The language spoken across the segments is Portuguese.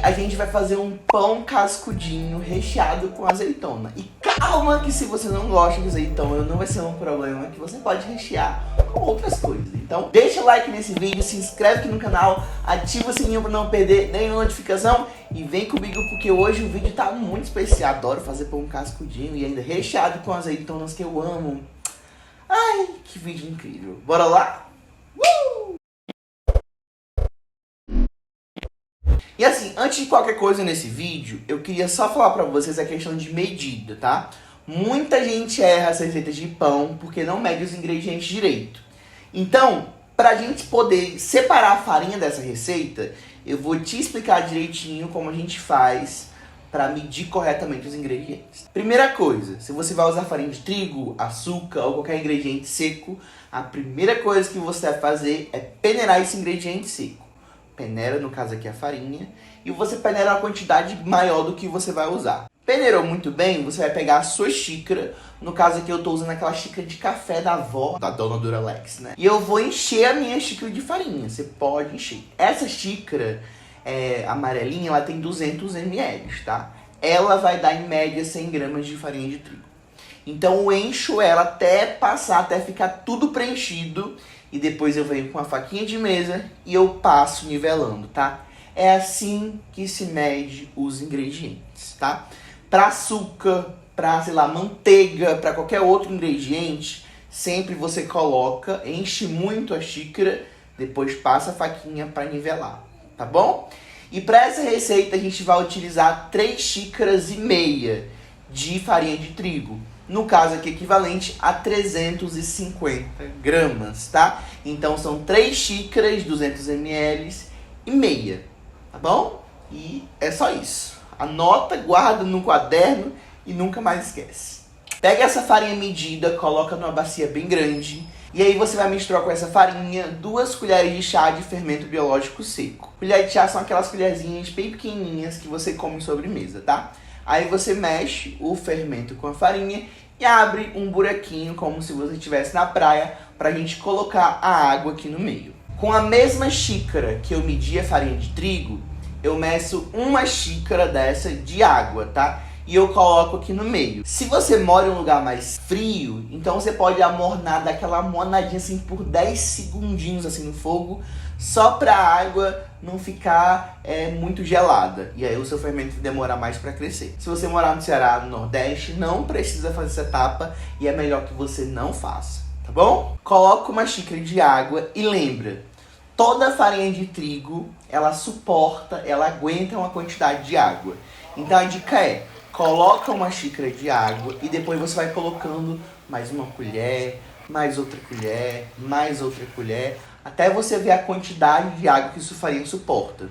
a gente vai fazer um pão cascudinho recheado com azeitona. E calma que se você não gosta de azeitona, não vai ser um problema, que você pode rechear com outras coisas. Então deixa o like nesse vídeo, se inscreve aqui no canal, ativa o sininho para não perder nenhuma notificação e vem comigo porque hoje o vídeo tá muito especial. Adoro fazer pão cascudinho e ainda recheado com azeitonas que eu amo. Ai, que vídeo incrível. Bora lá? E assim, antes de qualquer coisa nesse vídeo, eu queria só falar pra vocês a questão de medida, tá? Muita gente erra as receitas de pão porque não mede os ingredientes direito. Então, pra gente poder separar a farinha dessa receita, eu vou te explicar direitinho como a gente faz para medir corretamente os ingredientes. Primeira coisa, se você vai usar farinha de trigo, açúcar ou qualquer ingrediente seco, a primeira coisa que você vai fazer é peneirar esse ingrediente seco. Peneira, no caso aqui a farinha, e você peneira uma quantidade maior do que você vai usar. Peneirou muito bem, você vai pegar a sua xícara, no caso aqui eu estou usando aquela xícara de café da avó, da dona Duralex, né? E eu vou encher a minha xícara de farinha, você pode encher. Essa xícara amarelinha, ela tem 200 ml, tá? Ela vai dar em média 100 gramas de farinha de trigo. Então eu encho ela até passar, até ficar tudo preenchido. E depois eu venho com a faquinha de mesa e eu passo nivelando, tá? É assim que se mede os ingredientes, tá? Para açúcar, para, sei lá, manteiga, para qualquer outro ingrediente, sempre você coloca, enche muito a xícara, depois passa a faquinha para nivelar, tá bom? E para essa receita a gente vai utilizar 3,5 xícaras de farinha de trigo. No caso aqui, equivalente a 350 gramas, tá? Então são 3 xícaras, 200 ml e meia, tá bom? E é só isso. Anota, guarda no caderno e nunca mais esquece. Pega essa farinha medida, coloca numa bacia bem grande. E aí você vai misturar com essa farinha 2 colheres de chá de fermento biológico seco. Colher de chá são aquelas colherzinhas bem pequenininhas que você come em sobremesa, tá? Aí você mexe o fermento com a farinha e abre um buraquinho como se você estivesse na praia pra gente colocar a água aqui no meio. Com a mesma xícara que eu medi a farinha de trigo, eu meço 1 xícara dessa de água, tá? E eu coloco aqui no meio. Se você mora em um lugar mais frio, então você pode amornar, dar aquela amornadinha assim por 10 segundinhos assim no fogo, só pra a água não ficar muito gelada. E aí o seu fermento demora mais para crescer. Se você morar no Ceará, no Nordeste, não precisa fazer essa etapa e é melhor que você não faça, tá bom? Coloca 1 xícara de água e lembra, toda farinha de trigo, ela suporta, ela aguenta uma quantidade de água. Então a dica é, coloca 1 xícara de água e depois você vai colocando mais 1 colher, mais outra colher, mais outra colher, até você ver a quantidade de água que sua farinha suporta.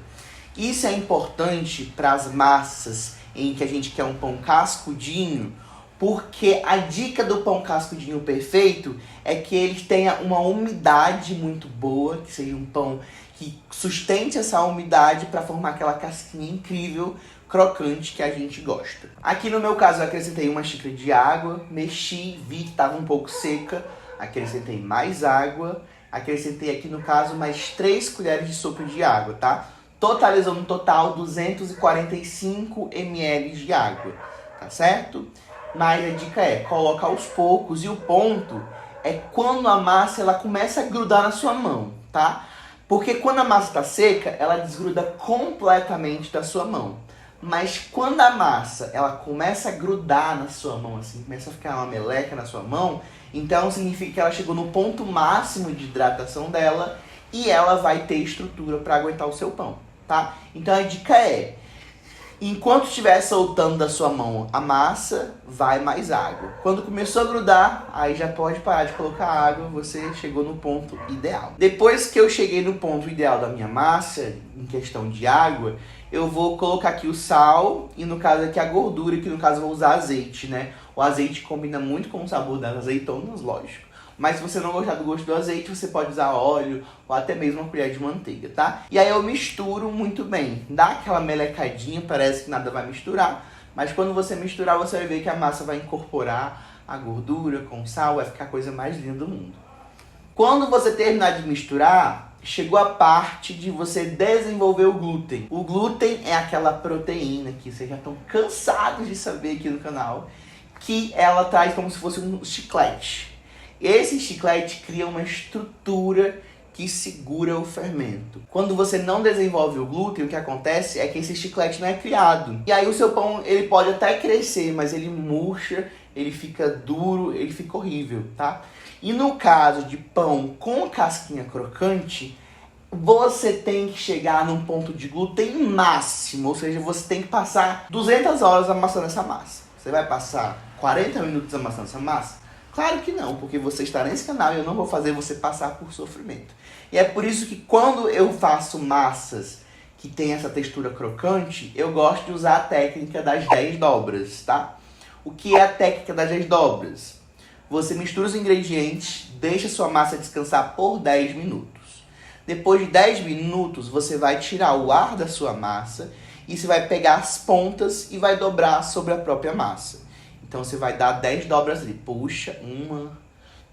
Isso é importante para as massas em que a gente quer um pão cascudinho, porque a dica do pão cascudinho perfeito é que ele tenha uma umidade muito boa, que seja um pão que sustente essa umidade para formar aquela casquinha incrível, crocante que a gente gosta. Aqui no meu caso eu acrescentei 1 xícara de água, mexi, vi que estava um pouco seca, acrescentei mais água, acrescentei aqui no caso mais 3 colheres de sopa de água, tá? Totalizando no total 245 ml de água, tá certo? Mas a dica é, coloca aos poucos e o ponto é quando a massa ela começa a grudar na sua mão, tá? Porque quando a massa está seca, ela desgruda completamente da sua mão. Mas quando a massa ela começa a grudar na sua mão, assim, começa a ficar uma meleca na sua mão, então significa que ela chegou no ponto máximo de hidratação dela e ela vai ter estrutura para aguentar o seu pão, tá? Então a dica é, enquanto estiver soltando da sua mão a massa, vai mais água. Quando começou a grudar, aí já pode parar de colocar água, você chegou no ponto ideal. Depois que eu cheguei no ponto ideal da minha massa, em questão de água, eu vou colocar aqui o sal e no caso aqui a gordura, que no caso eu vou usar azeite, né? O azeite combina muito com o sabor das azeitonas, lógico. Mas se você não gostar do gosto do azeite, você pode usar óleo ou até mesmo uma colher de manteiga, tá? E aí eu misturo muito bem. Dá aquela melecadinha, parece que nada vai misturar. Mas quando você misturar, você vai ver que a massa vai incorporar a gordura com o sal, vai ficar a coisa mais linda do mundo. Quando você terminar de misturar, chegou a parte de você desenvolver o glúten. O glúten é aquela proteína que vocês já estão cansados de saber aqui no canal, que ela traz como se fosse um chiclete. Esse chiclete cria uma estrutura que segura o fermento. Quando você não desenvolve o glúten, o que acontece é que esse chiclete não é criado. E aí o seu pão, ele pode até crescer, mas ele murcha, ele fica duro, ele fica horrível, tá? E no caso de pão com casquinha crocante, você tem que chegar num ponto de glúten máximo, ou seja, você tem que passar 200 horas amassando essa massa. Você vai passar 40 minutos amassando essa massa? Claro que não, porque você está nesse canal e eu não vou fazer você passar por sofrimento. E é por isso que quando eu faço massas que tem essa textura crocante, eu gosto de usar a técnica das 10 dobras, tá? O que é a técnica das 10 dobras? Você mistura os ingredientes, deixa sua massa descansar por 10 minutos. Depois de 10 minutos, você vai tirar o ar da sua massa e você vai pegar as pontas e vai dobrar sobre a própria massa. Então você vai dar 10 dobras ali. Puxa, 1,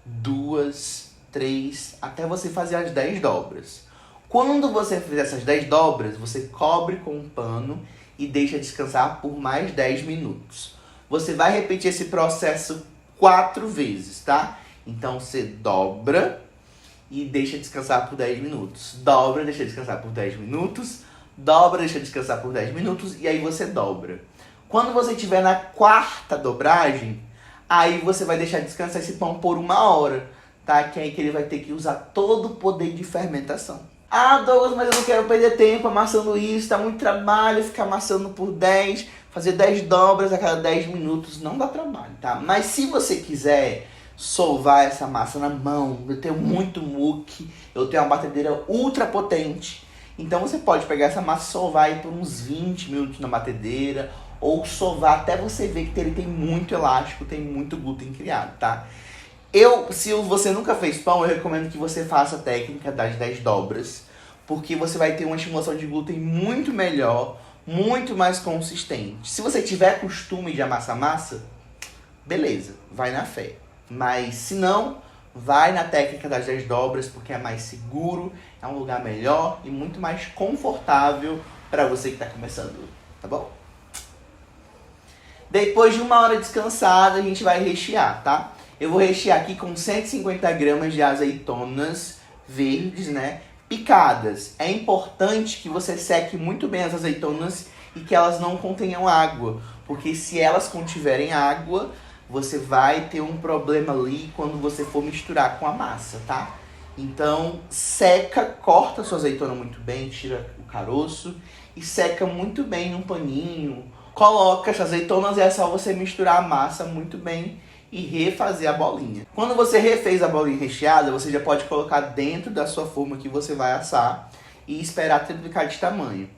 2, 3, até você fazer as 10 dobras. Quando você fizer essas 10 dobras, você cobre com um pano e deixa descansar por mais 10 minutos. Você vai repetir esse processo 4 vezes, tá? Então você dobra e deixa descansar por 10 minutos. Dobra, deixa descansar por 10 minutos. Dobra, deixa descansar por 10 minutos e aí você dobra. Quando você estiver na 4ª dobragem, aí você vai deixar descansar esse pão por 1 hora, tá? Que é aí que ele vai ter que usar todo o poder de fermentação. Ah, Douglas, mas eu não quero perder tempo amassando isso, tá muito trabalho ficar amassando por 10, fazer 10 dobras a cada 10 minutos, não dá trabalho, tá? Mas se você quiser sovar essa massa na mão, eu tenho muito muque, eu tenho uma batedeira ultra potente, então você pode pegar essa massa e sovar aí por uns 20 minutos na batedeira, ou sovar até você ver que ele tem muito elástico, tem muito glúten criado, tá? Se você nunca fez pão, eu recomendo que você faça a técnica das 10 dobras, porque você vai ter uma estimulação de glúten muito melhor, muito mais consistente. Se você tiver costume de amassar massa, beleza, vai na fé. Mas se não, vai na técnica das 10 dobras, porque é mais seguro, é um lugar melhor e muito mais confortável para você que está começando, tá bom? Depois de 1 hora descansada, a gente vai rechear, tá? Eu vou rechear aqui com 150 gramas de azeitonas verdes, né? Picadas. É importante que você seque muito bem as azeitonas e que elas não contenham água. Porque se elas contiverem água, você vai ter um problema ali quando você for misturar com a massa, tá? Então, seca, corta a sua azeitona muito bem, tira o caroço e seca muito bem num paninho. Coloca as azeitonas e é só você misturar a massa muito bem e refazer a bolinha. Quando você refez a bolinha recheada, você já pode colocar dentro da sua forma que você vai assar e esperar triplicar de tamanho.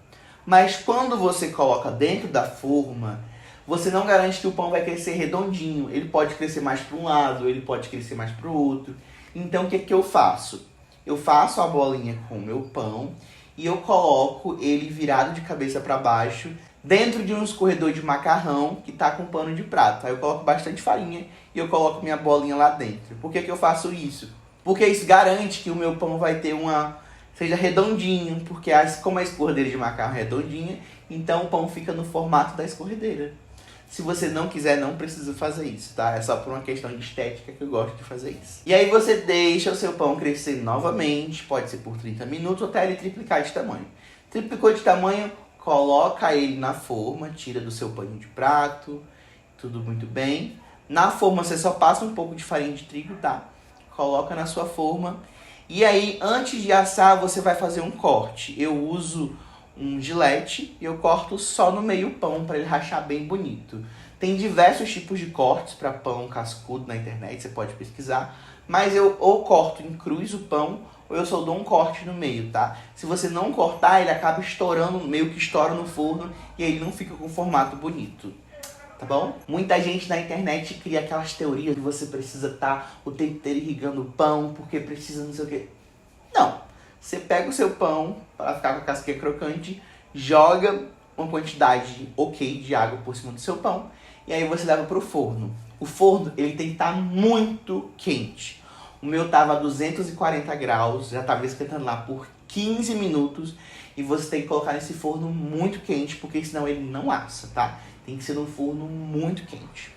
Mas quando você coloca dentro da forma, você não garante que o pão vai crescer redondinho. Ele pode crescer mais para um lado, ele pode crescer mais para o outro. Então o que que eu faço? Eu faço a bolinha com o meu pão e eu coloco ele virado de cabeça para baixo dentro de um escorredor de macarrão que tá com pano de prato. Aí eu coloco bastante farinha e eu coloco minha bolinha lá dentro. Por que que eu faço isso? Porque isso garante que o meu pão vai ter seja redondinho, porque como a escorredeira de macarrão é redondinha, então o pão fica no formato da escorredeira. Se você não quiser, não precisa fazer isso, tá? É só por uma questão de estética que eu gosto de fazer isso. E aí você deixa o seu pão crescer novamente, pode ser por 30 minutos, até ele triplicar de tamanho. Triplicou de tamanho, coloca ele na forma, tira do seu paninho de prato, tudo muito bem. Na forma você só passa um pouco de farinha de trigo, tá? Coloca na sua forma. E aí, antes de assar, você vai fazer um corte. Eu uso um gilete e eu corto só no meio o pão para ele rachar bem bonito. Tem diversos tipos de cortes para pão cascudo na internet, você pode pesquisar. Mas eu ou corto em cruz o pão, ou eu só dou um corte no meio, tá? Se você não cortar, ele acaba estourando, meio que estoura no forno e aí não fica com formato bonito. Tá bom? Muita gente na internet cria aquelas teorias que você precisa estar o tempo inteiro irrigando o pão, porque precisa não sei o quê. Não. Você pega o seu pão, para ficar com a casquinha crocante, joga uma quantidade ok de água por cima do seu pão, e aí você leva para o forno. O forno ele tem que estar muito quente. O meu tava a 240 graus, já tava esquentando lá por 15 minutos. E você tem que colocar nesse forno muito quente, porque senão ele não assa, tá? Tem que ser num forno muito quente.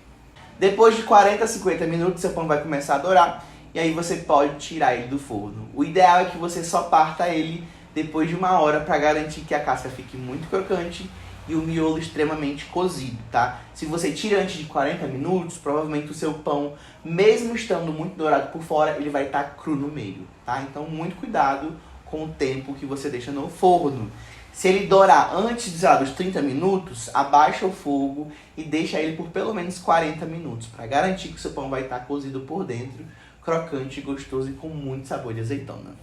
Depois de 40 a 50 minutos, seu pão vai começar a dourar. E aí você pode tirar ele do forno. O ideal é que você só parta ele depois de 1 hora para garantir que a casca fique muito crocante e o miolo extremamente cozido, tá? Se você tira antes de 40 minutos, provavelmente o seu pão, mesmo estando muito dourado por fora, ele vai estar cru no meio, tá? Então muito cuidado com o tempo que você deixa no forno. Se ele dourar antes, sei lá, dos 30 minutos, abaixa o fogo e deixa ele por pelo menos 40 minutos, para garantir que o seu pão vai estar cozido por dentro, crocante, gostoso e com muito sabor de azeitona.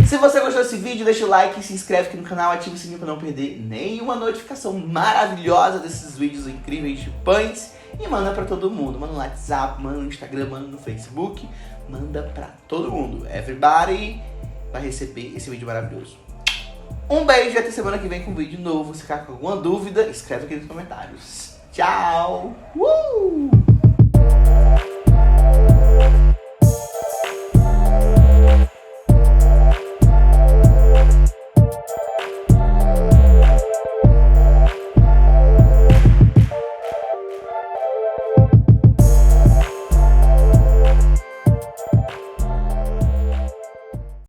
Se você gostou desse vídeo, deixa o like, se inscreve aqui no canal, ativa o sininho para não perder nenhuma notificação maravilhosa desses vídeos incríveis de pães. E manda para todo mundo, manda no WhatsApp, manda no Instagram, manda no Facebook, manda para todo mundo. Everybody vai receber esse vídeo maravilhoso. Um beijo e até semana que vem com um vídeo novo. Se ficar com alguma dúvida, escreve aqui nos comentários. Tchau!